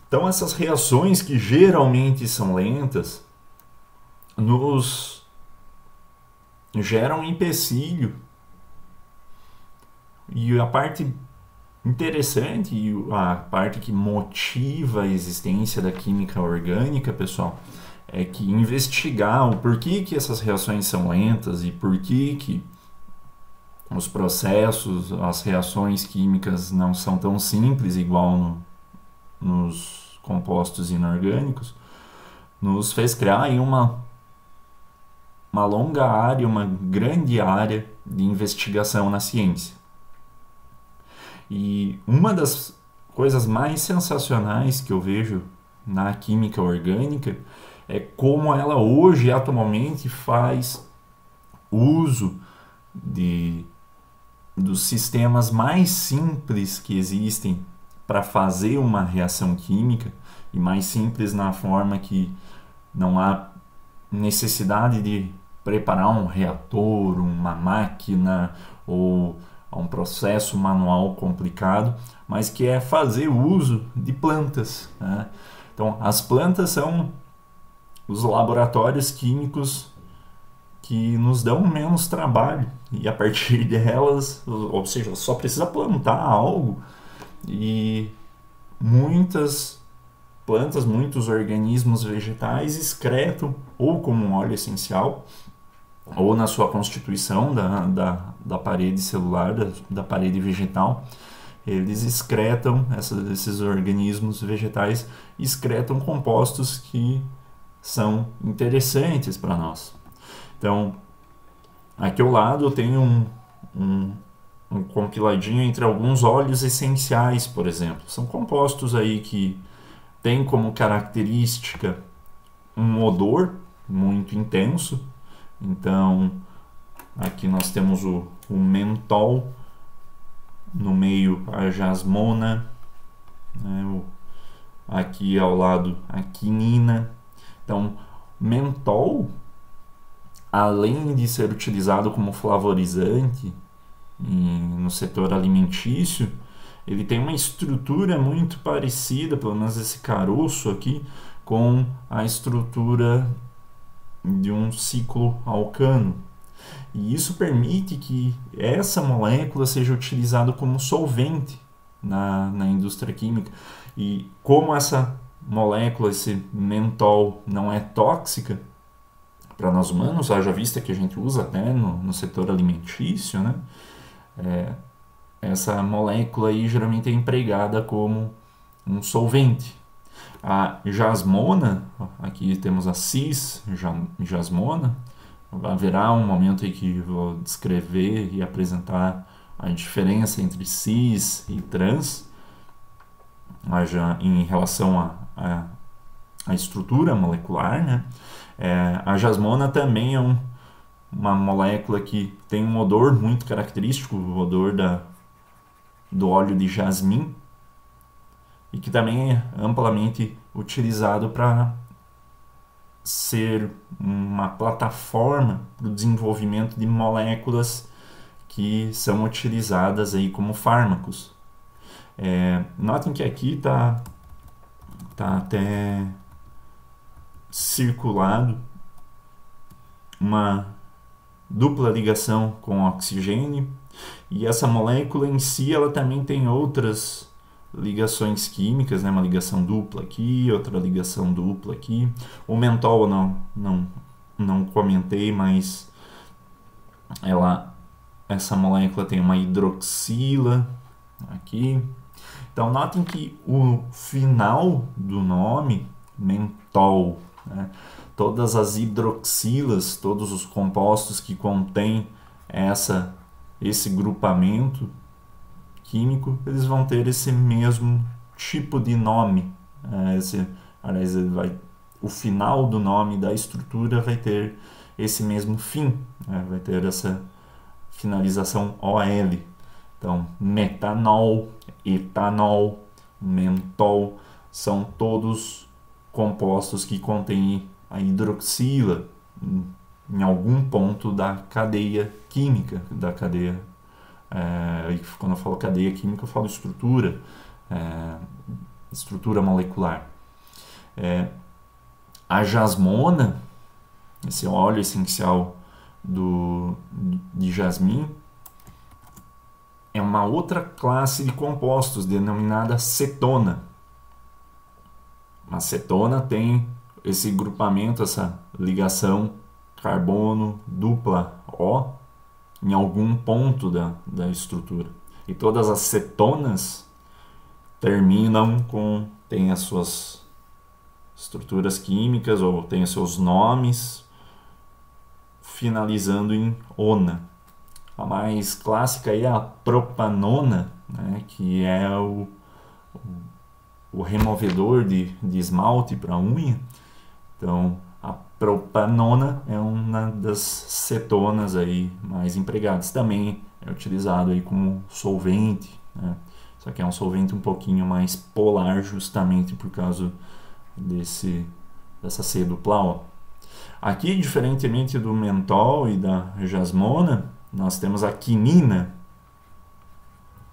Então essas reações que geralmente são lentas nos geram um empecilho. E a parte interessante e a parte que motiva a existência da química orgânica, pessoal, é que investigar o porquê que essas reações são lentas e por que os processos, as reações químicas não são tão simples igual nos compostos inorgânicos, nos fez criar aí uma longa área, uma grande área de investigação na ciência. E uma das coisas mais sensacionais que eu vejo na química orgânica é como ela hoje, atualmente, faz uso dos sistemas mais simples que existem para fazer uma reação química, e mais simples na forma que não há necessidade de preparar um reator, uma máquina ou um processo manual complicado, mas que é fazer uso de plantas, né? Então, as plantas são os laboratórios químicos que nos dão menos trabalho, e a partir delas, ou seja, só precisa plantar algo e muitas plantas, muitos organismos vegetais excretam ou como um óleo essencial ou na sua constituição da parede celular, da parede vegetal, eles excretam, esses organismos vegetais excretam compostos que são interessantes para nós. Então, aqui ao lado eu tenho um compiladinho entre alguns óleos essenciais, por exemplo. São compostos aí que têm como característica um odor muito intenso. Então, aqui nós temos o mentol, no meio a jasmona, né? Aqui ao lado a quinina. Então, mentol, além de ser utilizado como flavorizante no setor alimentício, ele tem uma estrutura muito parecida, pelo menos esse caroço aqui, com a estrutura de um ciclo alcano. E isso permite que essa molécula seja utilizada como solvente na indústria química. E como essa molécula, esse mentol, não é tóxica para nós humanos, haja vista que a gente usa até no setor alimentício, né? Essa molécula aí geralmente é empregada como um solvente. A jasmona, aqui temos a cis-jasmona, haverá um momento em que vou descrever e apresentar a diferença entre cis e trans, em relação à estrutura molecular, né? A jasmona também é uma molécula que tem um odor muito característico, o odor do óleo de jasmim, e que também é amplamente utilizado para ser uma plataforma para o desenvolvimento de moléculas que são utilizadas aí como fármacos. Notem que aqui está até circulado uma dupla ligação com oxigênio, e essa molécula em si ela também tem outras ligações químicas, né? Uma ligação dupla aqui, outra ligação dupla aqui. O mentol não comentei, mas essa molécula tem uma hidroxila aqui. Então notem que o final do nome, mentol, né? Todas as hidroxilas, todos os compostos que contêm esse grupamento químico, eles vão ter esse mesmo tipo de nome. Aliás, o final do nome da estrutura vai ter esse mesmo fim, né? Vai ter essa finalização OL. Então, metanol, etanol, mentol, são todos compostos que contêm a hidroxila em algum ponto da cadeia química, da cadeia. Quando eu falo cadeia química, eu falo estrutura. estrutura molecular. A jasmona, esse óleo essencial de jasmim, é uma outra classe de compostos denominada cetona. A cetona tem esse grupamento, essa ligação carbono dupla O em algum ponto da estrutura. E todas as cetonas terminam tem as suas estruturas químicas ou tem os seus nomes finalizando em ona. A mais clássica é a propanona, né, que é o removedor de esmalte para unha. Então, a propanona é uma das cetonas aí mais empregadas. Também é utilizado aí como solvente, né? Só que é um solvente um pouquinho mais polar, justamente por causa dessa C dupla O. Aqui, diferentemente do mentol e da jasmona, nós temos a quinina,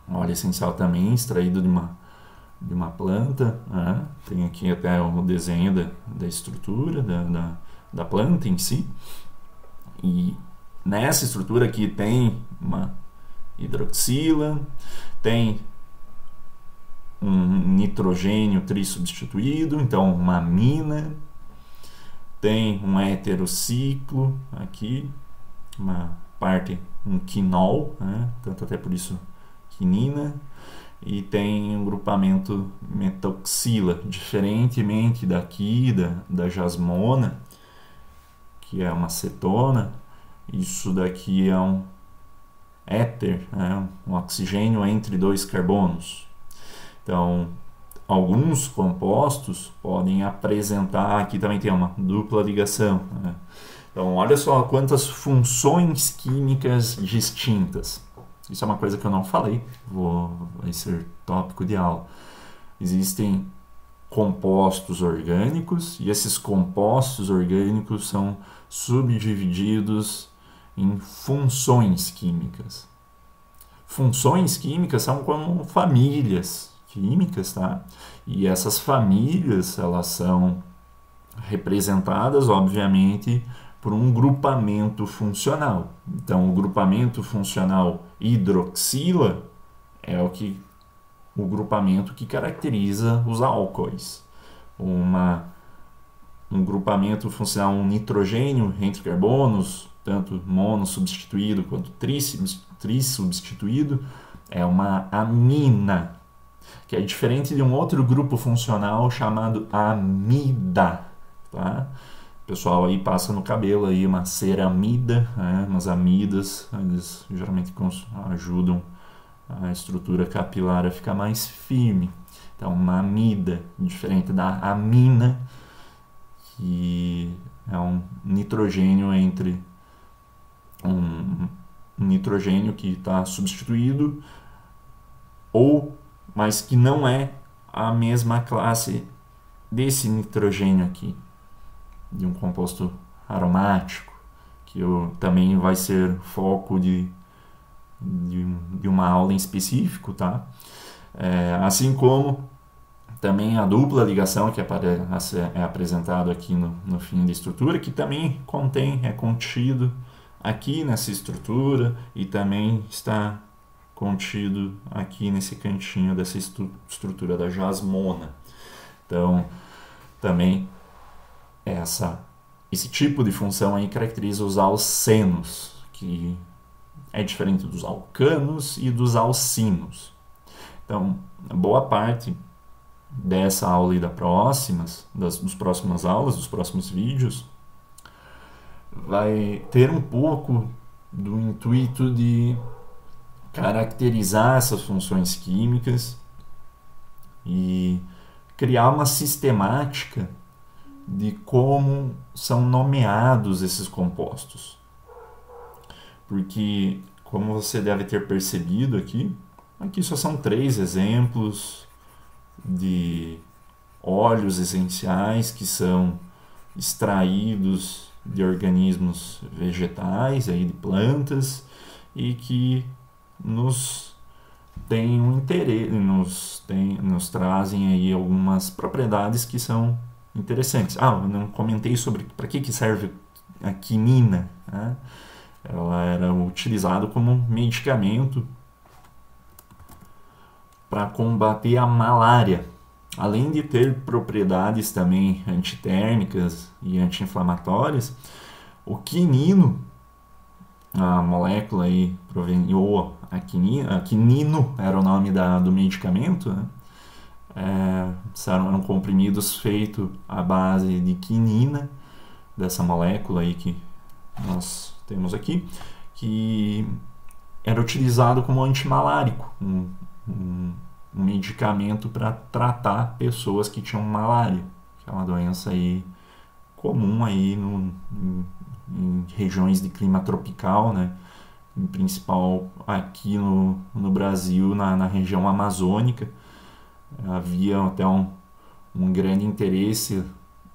um óleo essencial também extraído de uma planta, né? Tem aqui até o desenho da estrutura da planta em si. E nessa estrutura aqui tem uma hidroxila, tem um nitrogênio trissubstituído, então uma amina, tem um heterociclo aqui, uma parte, um quinol, né? Tanto até por isso quinina, e tem um grupamento metoxila, diferentemente daqui da jasmona, que é uma cetona. Isso daqui é um éter, né? Um oxigênio entre dois carbonos. Então, alguns compostos podem apresentar, aqui também tem uma dupla ligação, né? Então, olha só quantas funções químicas distintas. Isso é uma coisa que eu não falei, vai ser tópico de aula. Existem compostos orgânicos e esses compostos orgânicos são subdivididos em funções químicas. Funções químicas são como famílias químicas, tá? E essas famílias, elas são representadas, obviamente, por um grupamento funcional. Então, o grupamento funcional hidroxila é o grupamento que caracteriza os álcoois. Um grupamento funcional, um nitrogênio entre carbonos, tanto monossubstituído quanto trissubstituído, é uma amina, que é diferente de um outro grupo funcional chamado amida, tá? O pessoal aí passa no cabelo aí uma ceramida, né? Umas amidas, eles geralmente ajudam a estrutura capilar a ficar mais firme. Então, uma amida, diferente da amina, que é um nitrogênio entre um nitrogênio que está substituído, mas que não é a mesma classe desse nitrogênio aqui, de um composto aromático, que também vai ser foco de uma aula em específico, tá? Assim como também a dupla ligação que é apresentado aqui no fim da estrutura, que também é contido aqui nessa estrutura e também está contido aqui nesse cantinho dessa estrutura da jasmona. Então, também esse tipo de função aí caracteriza os alcenos, que é diferente dos alcanos e dos alcinos. Então, boa parte dessa aula e dos próximas aulas, dos próximos vídeos, vai ter um pouco do intuito de caracterizar essas funções químicas e criar uma sistemática de como são nomeados esses compostos. Porque, como você deve ter percebido aqui só são 3 exemplos de óleos essenciais que são extraídos de organismos vegetais, aí de plantas, e que nos tem um interesse, nos trazem aí algumas propriedades que são interessantes. Ah, eu não comentei sobre para que serve a quinina, né? Ela era utilizada como medicamento para combater a malária, além de ter propriedades também antitérmicas e anti-inflamatórias. O quinino, a molécula aí ou a quinino era o nome do medicamento, né? Eram comprimidos feitos à base de quinina, dessa molécula aí que nós temos aqui, que era utilizado como antimalárico, um medicamento para tratar pessoas que tinham malária, que é uma doença aí comum aí em regiões de clima tropical, né? Em principal aqui no Brasil, na região amazônica. Havia até um grande interesse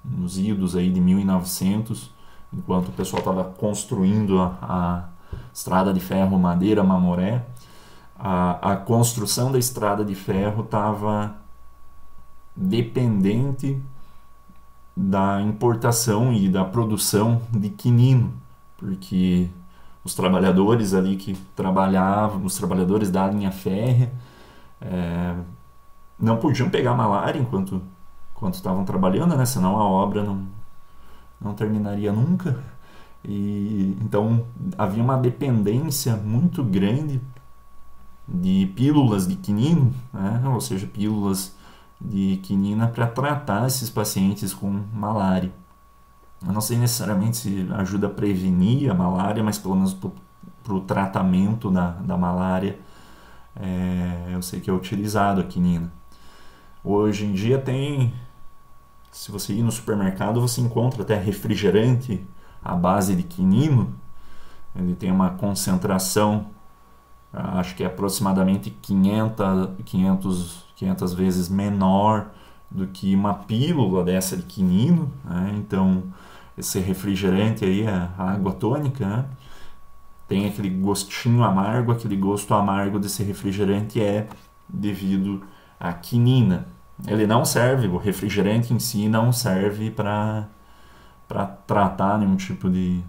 nos idos aí de 1900, enquanto o pessoal estava construindo a estrada de ferro Madeira-Mamoré. A construção da estrada de ferro estava dependente da importação e da produção de quinino, porque os trabalhadores ali que trabalhavam, os trabalhadores da linha férrea, não podiam pegar malária enquanto estavam trabalhando, né? Senão a obra não terminaria nunca. E então havia uma dependência muito grande de pílulas de quinino, né? Ou seja, pílulas de quinina para tratar esses pacientes com malária. Eu não sei necessariamente se ajuda a prevenir a malária, mas pelo menos para o tratamento da malária, eu sei que é utilizado a quinina. Hoje em dia se você ir no supermercado, você encontra até refrigerante à base de quinino. Ele tem uma concentração, acho que é aproximadamente 500 vezes menor do que uma pílula dessa de quinino, né? Então, esse refrigerante aí, a água tônica, né? Tem aquele gostinho amargo, aquele gosto amargo desse refrigerante é devido à quinina. Ele não serve, o refrigerante em si não serve para tratar nenhum tipo de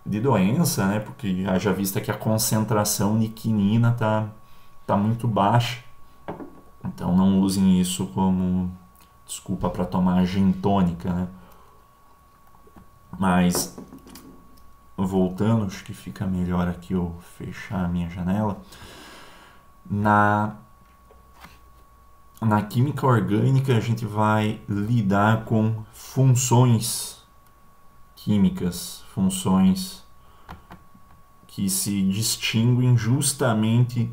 doença, né? Porque haja vista que a concentração de quinina tá muito baixa. Então não usem isso como desculpa para tomar gin tônica, né? Mas voltando, acho que fica melhor aqui eu fechar a minha janela. Na química orgânica a gente vai lidar com funções químicas, funções que se distinguem justamente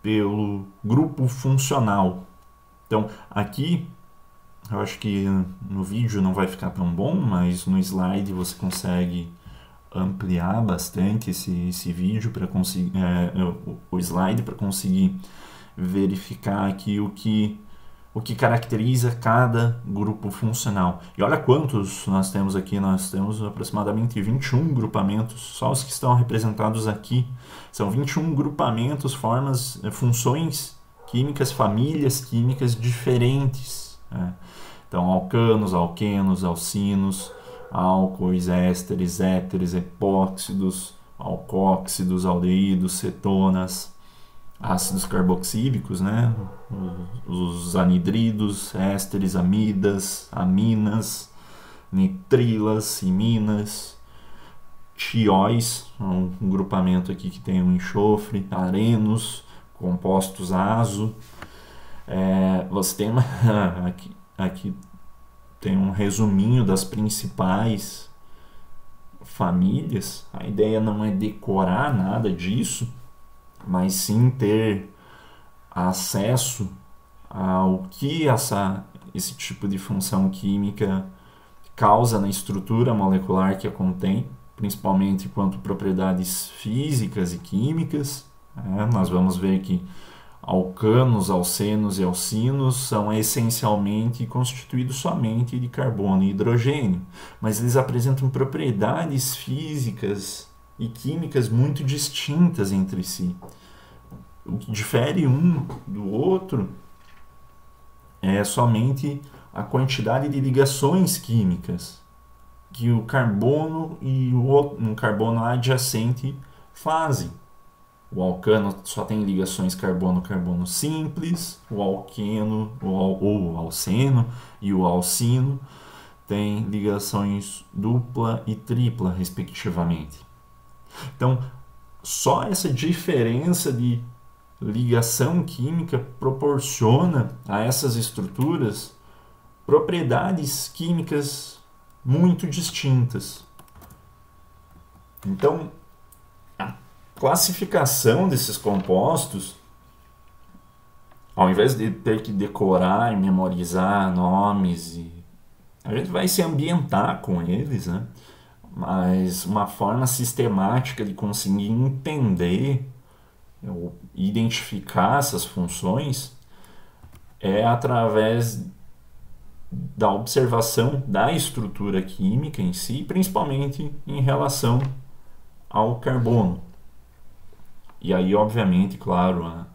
pelo grupo funcional. Então, aqui, eu acho que no vídeo não vai ficar tão bom, mas no slide você consegue ampliar bastante esse vídeo para conseguir o slide para conseguir verificar aqui o que caracteriza cada grupo funcional. E olha quantos nós temos aqui, nós temos aproximadamente 21 grupamentos, só os que estão representados aqui. São 21 grupamentos, formas, funções químicas, famílias químicas diferentes, né? Então, alcanos, alquenos, alcinos, álcoois, ésteres, éteres, epóxidos, alcóxidos, aldeídos, cetonas, ácidos carboxílicos, né? Os anidridos, ésteres, amidas, aminas, nitrilas, iminas, tióis, um grupamento aqui que tem um enxofre, arenos, compostos azo. Você tem aqui tem um resuminho das principais famílias. A ideia não é decorar nada disso, mas sim ter acesso ao que esse tipo de função química causa na estrutura molecular que a contém, principalmente quanto propriedades físicas e químicas. Nós vamos ver que alcanos, alcenos e alcinos são essencialmente constituídos somente de carbono e hidrogênio, mas eles apresentam propriedades físicas e químicas muito distintas entre si. O que difere um do outro é somente a quantidade de ligações químicas que o carbono e um carbono adjacente fazem. O alcano só tem ligações carbono-carbono simples, o alqueno ou o alceno e o alcino têm ligações dupla e tripla, respectivamente. Então, só essa diferença de ligação química proporciona a essas estruturas propriedades químicas muito distintas. Então, a classificação desses compostos, ao invés de ter que decorar e memorizar nomes, a gente vai se ambientar com eles, né? Mas uma forma sistemática de conseguir entender ou identificar essas funções é através da observação da estrutura química em si, principalmente em relação ao carbono. E aí, obviamente, claro,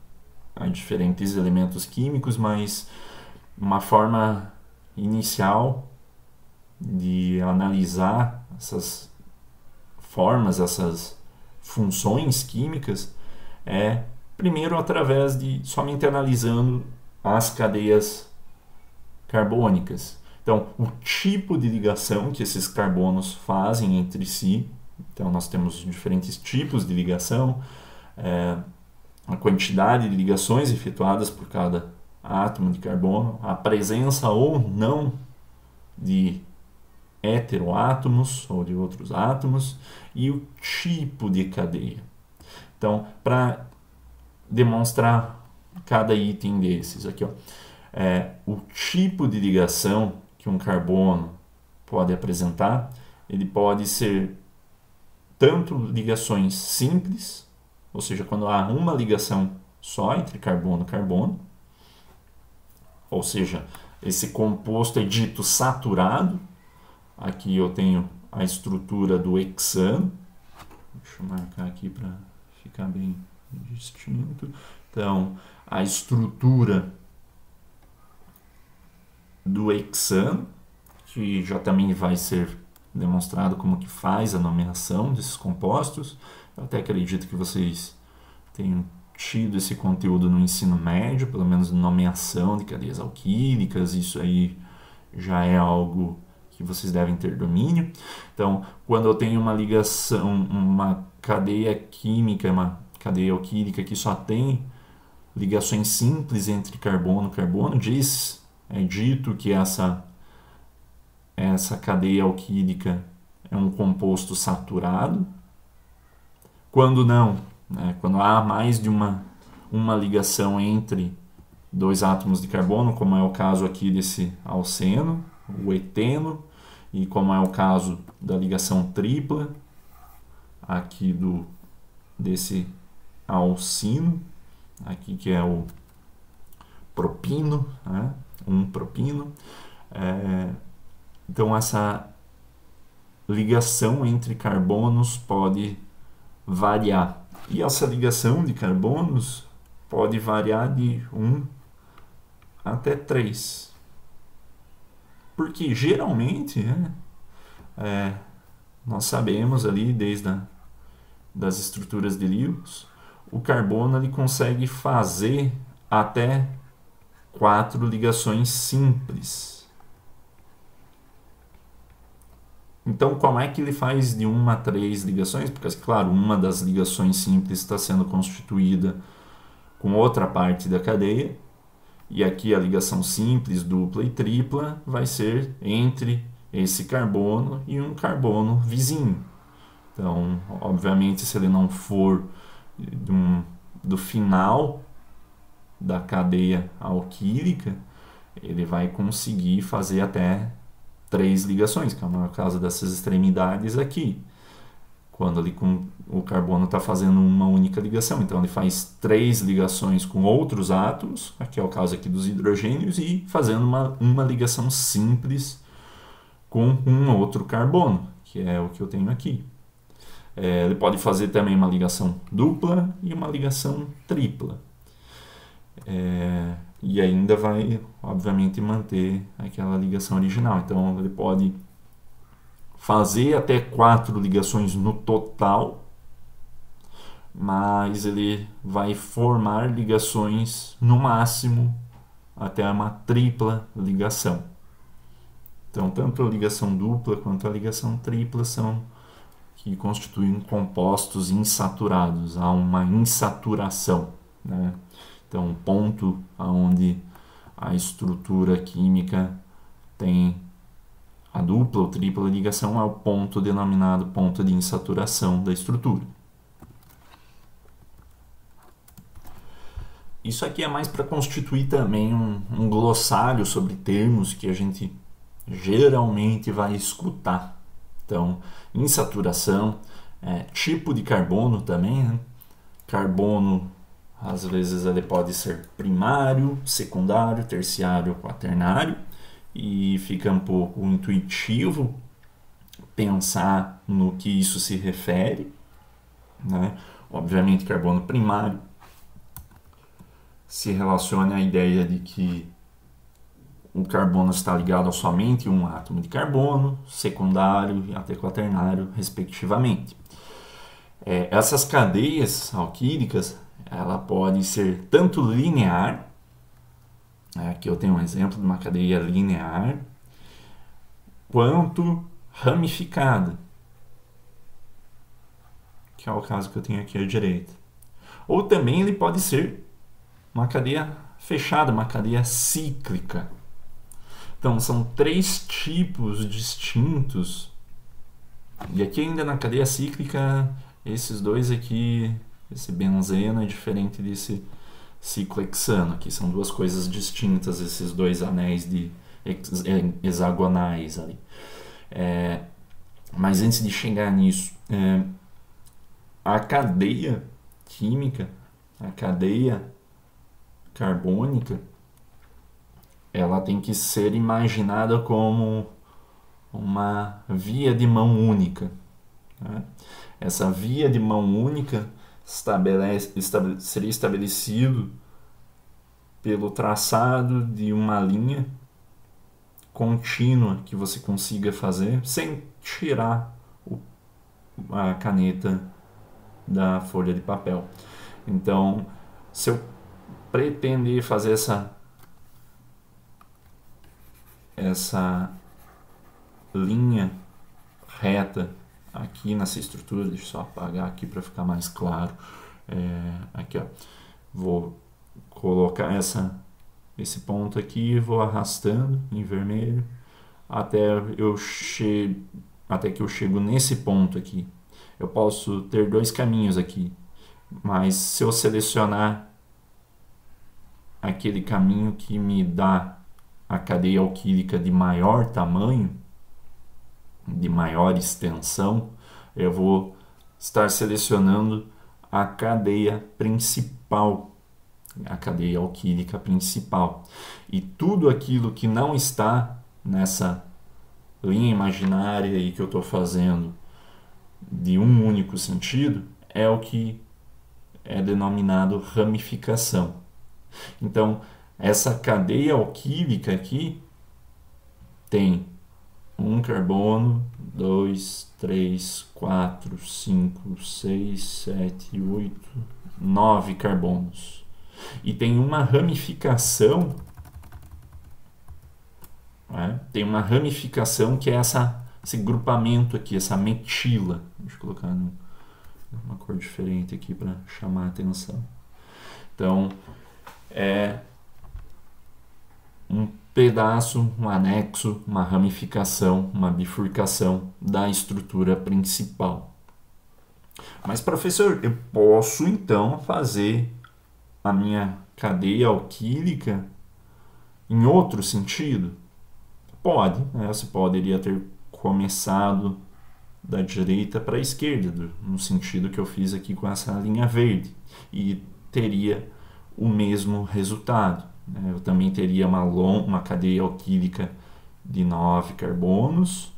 há diferentes elementos químicos, mas uma forma inicial de analisar essas formas, essas funções químicas é, primeiro, através de somente analisando as cadeias carbônicas. Então, o tipo de ligação que esses carbonos fazem entre si. Então, nós temos diferentes tipos de ligação, a quantidade de ligações efetuadas por cada átomo de carbono, a presença ou não de heteroátomos ou de outros átomos e o tipo de cadeia. Então, para demonstrar cada item desses aqui, ó, o tipo de ligação que um carbono pode apresentar, ele pode ser tanto ligações simples, ou seja, quando há uma ligação só entre carbono e carbono, ou seja, esse composto é dito saturado. Aqui eu tenho a estrutura do hexano, deixa eu marcar aqui para ficar bem distinto. Então, a estrutura do hexano, que já também vai ser demonstrado como que faz a nomeação desses compostos. Eu até acredito que vocês tenham tido esse conteúdo no ensino médio, pelo menos nomeação de cadeias alquílicas, isso aí já é algo que vocês devem ter domínio. Então, quando eu tenho uma ligação, uma cadeia química, uma cadeia alquílica que só tem ligações simples entre carbono e carbono, é dito que essa cadeia alquílica é um composto saturado. Quando não, né, quando há mais de uma ligação entre dois átomos de carbono, como é o caso aqui desse alceno, o eteno, e como é o caso da ligação tripla aqui desse alcino, aqui que é o propino, né? Um propino. Então essa ligação entre carbonos pode variar. E essa ligação de carbonos pode variar de 1 até 3. Porque geralmente, nós sabemos ali, desde das estruturas de Lewis, o carbono ele consegue fazer até 4 ligações simples. Então, como é que ele faz de 1 a 3 ligações? Porque, claro, uma das ligações simples está sendo constituída com outra parte da cadeia, e aqui a ligação simples, dupla e tripla vai ser entre esse carbono e um carbono vizinho. Então, obviamente, se ele não for do final da cadeia alquílica, ele vai conseguir fazer até 3 ligações, que é o caso dessas extremidades aqui. Quando o carbono está fazendo uma única ligação. Então, ele faz 3 ligações com outros átomos, aqui é o caso aqui dos hidrogênios, e fazendo uma ligação simples com um outro carbono, que é o que eu tenho aqui. Ele pode fazer também uma ligação dupla e uma ligação tripla. E ainda vai, obviamente, manter aquela ligação original. Então, ele pode fazer até 4 ligações no total, mas ele vai formar ligações no máximo até uma tripla ligação. Então, tanto a ligação dupla quanto a ligação tripla são que constituem compostos insaturados. Há uma insaturação, né? Então, o ponto onde a estrutura química tem a dupla ou tripla ligação é o ponto denominado ponto de insaturação da estrutura. Isso aqui é mais para constituir também um glossário sobre termos que a gente geralmente vai escutar. Então, insaturação, tipo de carbono também, né? Carbono, às vezes ele pode ser primário, secundário, terciário, quaternário, e fica um pouco intuitivo pensar no que isso se refere, né? Obviamente, carbono primário se relaciona à ideia de que o carbono está ligado a somente um átomo de carbono, secundário e até quaternário, respectivamente. Essas cadeias alquílicas, ela pode ser tanto linear, aqui eu tenho um exemplo de uma cadeia linear, quanto ramificada, que é o caso que eu tenho aqui à direita. Ou também ele pode ser uma cadeia fechada, uma cadeia cíclica. Então, são 3 tipos distintos. E aqui ainda na cadeia cíclica, esses dois aqui, esse benzeno é diferente desse ciclohexano. Aqui são 2 coisas distintas, esses 2 anéis hexagonais ali. Mas antes de chegar nisso, a cadeia química, a cadeia carbônica, ela tem que ser imaginada como uma via de mão única, né? Essa via de mão única seria estabelecido pelo traçado de uma linha contínua que você consiga fazer sem tirar a caneta da folha de papel. Então, se eu pretender fazer essa linha reta aqui nessa estrutura, deixa eu só apagar aqui para ficar mais claro. Aqui, ó, vou colocar esse ponto aqui e vou arrastando em vermelho até que eu chego nesse ponto aqui. Eu posso ter 2 caminhos aqui, mas se eu selecionar aquele caminho que me dá a cadeia alquílica de maior tamanho, de maior extensão, eu vou estar selecionando a cadeia principal, a cadeia alquílica principal. E tudo aquilo que não está nessa linha imaginária aí que eu estou fazendo de um único sentido é o que é denominado ramificação. Então, essa cadeia alquílica aqui tem 1 carbono, 2, 3, 4, 5, 6, 7, 8, 9 carbonos. E tem uma ramificação, né? Tem uma ramificação que é esse grupamento aqui, essa metila. Deixa eu colocar uma cor diferente aqui para chamar a atenção. Então, é um pedaço, um anexo, uma ramificação, uma bifurcação da estrutura principal. Mas, professor, eu posso então fazer a minha cadeia alquílica em outro sentido? Pode, né? Você poderia ter começado da direita para a esquerda, no sentido que eu fiz aqui com essa linha verde, e teria o mesmo resultado. Eu também teria uma cadeia alquílica de 9 carbonos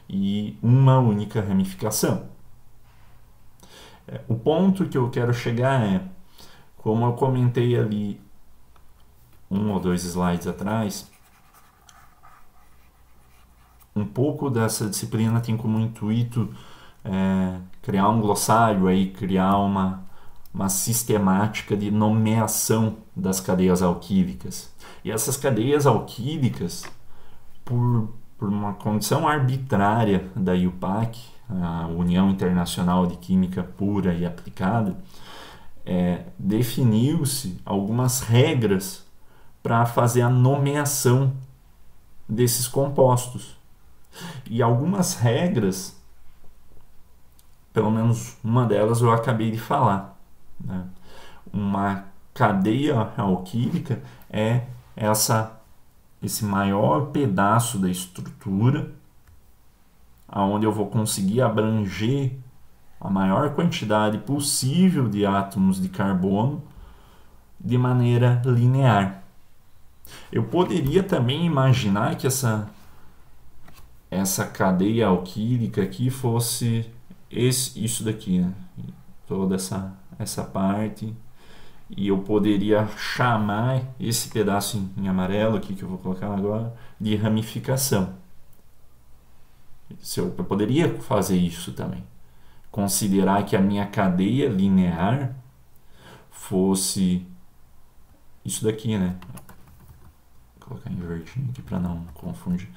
e uma única ramificação. O ponto que eu quero chegar é, como eu comentei ali 1 ou 2 slides atrás, um pouco dessa disciplina tem como intuito criar um glossário, aí, criar uma sistemática de nomeação das cadeias alquílicas. E essas cadeias alquílicas, por uma condição arbitrária da IUPAC, a União Internacional de Química Pura e Aplicada, definiu-se algumas regras para fazer a nomeação desses compostos. E algumas regras, pelo menos uma delas eu acabei de falar, né? Uma cadeia alquílica é esse maior pedaço da estrutura onde eu vou conseguir abranger a maior quantidade possível de átomos de carbono de maneira linear. Eu poderia também imaginar que essa cadeia alquílica aqui fosse isso daqui, né? Toda essa parte, e eu poderia chamar esse pedaço em amarelo aqui que eu vou colocar agora de ramificação. Eu poderia fazer isso também, considerar que a minha cadeia linear fosse isso daqui, né? Vou colocar invertido aqui para não confundir.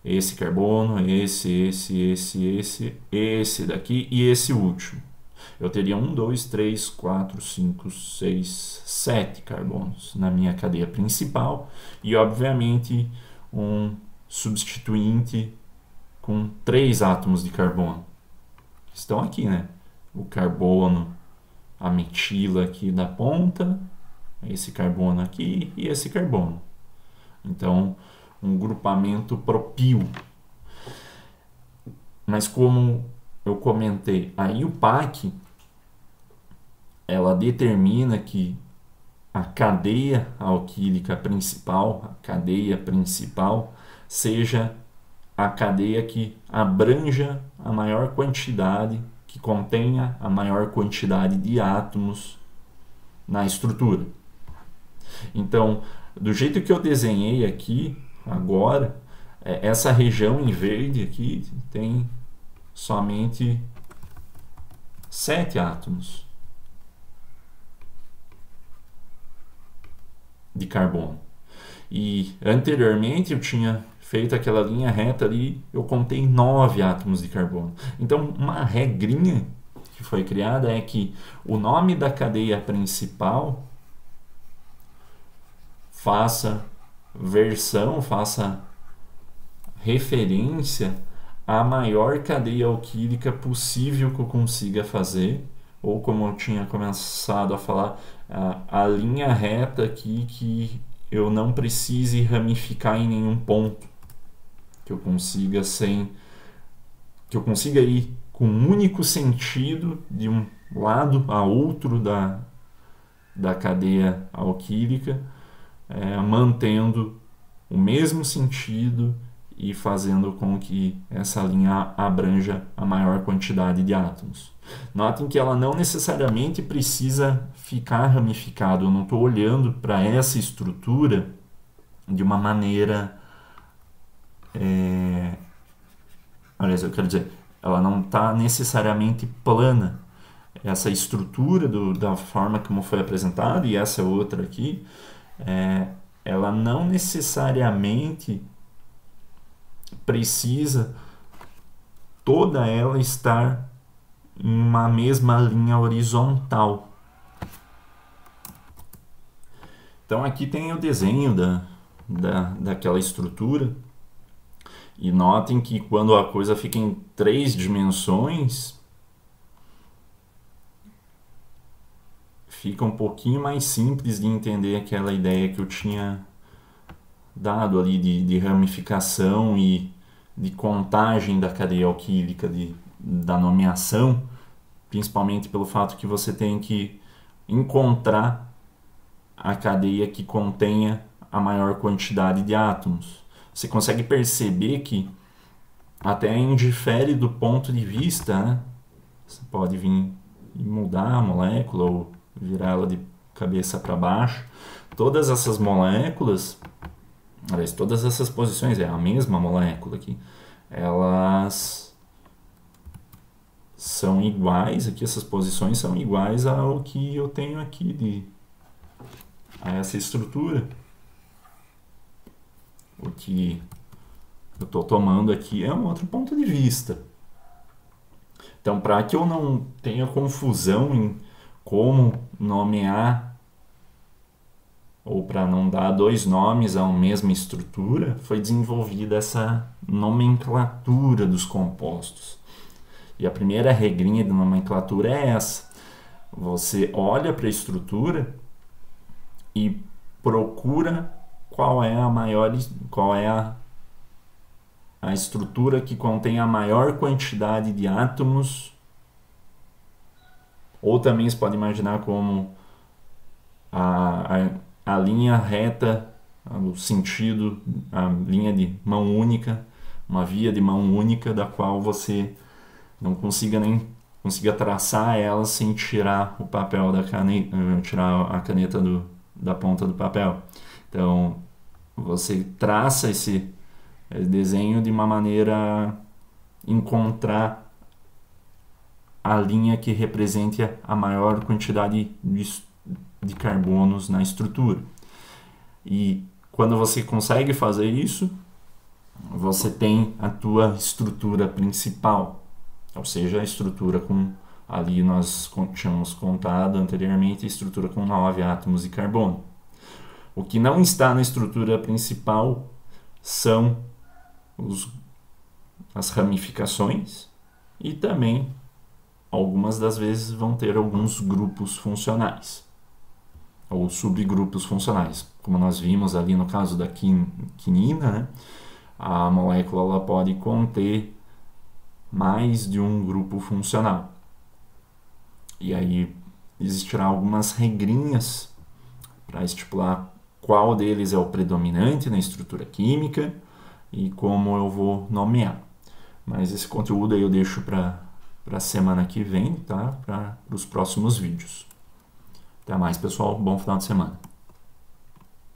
Esse carbono, esse daqui e esse último. Eu teria 1, 2, 3, 4, 5, 6, 7 carbonos na minha cadeia principal e, obviamente, um substituinte com 3 átomos de carbono. Estão aqui, né? O carbono, a metila aqui da ponta, esse carbono aqui e esse carbono. Então, um grupamento propío. Mas como eu comentei, a IUPAC ela determina que a cadeia alquílica principal, a cadeia principal, seja a cadeia que abranja a maior quantidade, que contenha a maior quantidade de átomos na estrutura. Então, do jeito que eu desenhei aqui agora, essa região em verde aqui tem somente 7 átomos de carbono. E anteriormente eu tinha feito aquela linha reta ali, eu contei 9 átomos de carbono. Então, uma regrinha que foi criada é que o nome da cadeia principal faça referência à maior cadeia alquílica possível que eu consiga fazer, ou como eu tinha começado a falar, a linha reta aqui que eu não precise ramificar em nenhum ponto, que eu consiga ir com um único sentido de um lado a outro da cadeia alquílica, mantendo o mesmo sentido e fazendo com que essa linha abranja a maior quantidade de átomos. Notem que ela não necessariamente precisa ficar ramificada. Eu não estou olhando para essa estrutura de uma maneira... Aliás, eu quero dizer, ela não está necessariamente plana. Essa estrutura da forma como foi apresentada, e essa outra aqui, ela não necessariamente precisa toda ela estar em uma mesma linha horizontal. Então aqui tem o desenho daquela estrutura, e notem que quando a coisa fica em 3 dimensões, fica um pouquinho mais simples de entender aquela ideia que eu tinha dado ali de ramificação e de contagem da cadeia alquílica, da nomeação, principalmente pelo fato que você tem que encontrar a cadeia que contenha a maior quantidade de átomos. Você consegue perceber que até indifere do ponto de vista, né? Você pode vir e mudar a molécula ou virar ela de cabeça para baixo. Todas essas moléculas, aliás, todas essas posições, é a mesma molécula aqui, elas são iguais, aqui essas posições são iguais ao que eu tenho aqui, a essa estrutura. O que eu estou tomando aqui é um outro ponto de vista. Então, para que eu não tenha confusão em como nomear, ou para não dar dois nomes a uma mesma estrutura, foi desenvolvida essa nomenclatura dos compostos. E a primeira regrinha de nomenclatura é essa. Você olha para a estrutura e procura qual é a estrutura que contém a maior quantidade de átomos, ou também você pode imaginar como a linha reta, o sentido, a linha de mão única, uma via de mão única da qual você não consiga traçar ela sem tirar o papel da caneta, tirar a caneta da ponta do papel. Então, você traça esse desenho de uma maneira a encontrar a linha que represente a maior quantidade de carbonos na estrutura. E quando você consegue fazer isso, você tem a tua estrutura principal, ou seja, a estrutura com, ali nós tínhamos contado anteriormente, a estrutura com 9 átomos de carbono. O que não está na estrutura principal são as ramificações, e também algumas das vezes vão ter alguns grupos funcionais ou subgrupos funcionais, como nós vimos ali no caso da quinina, né? A molécula ela pode conter mais de um grupo funcional, e aí existirão algumas regrinhas para estipular qual deles é o predominante na estrutura química e como eu vou nomear. Mas esse conteúdo aí eu deixo para a semana que vem, tá? Para os próximos vídeos. Até mais, pessoal. Bom final de semana.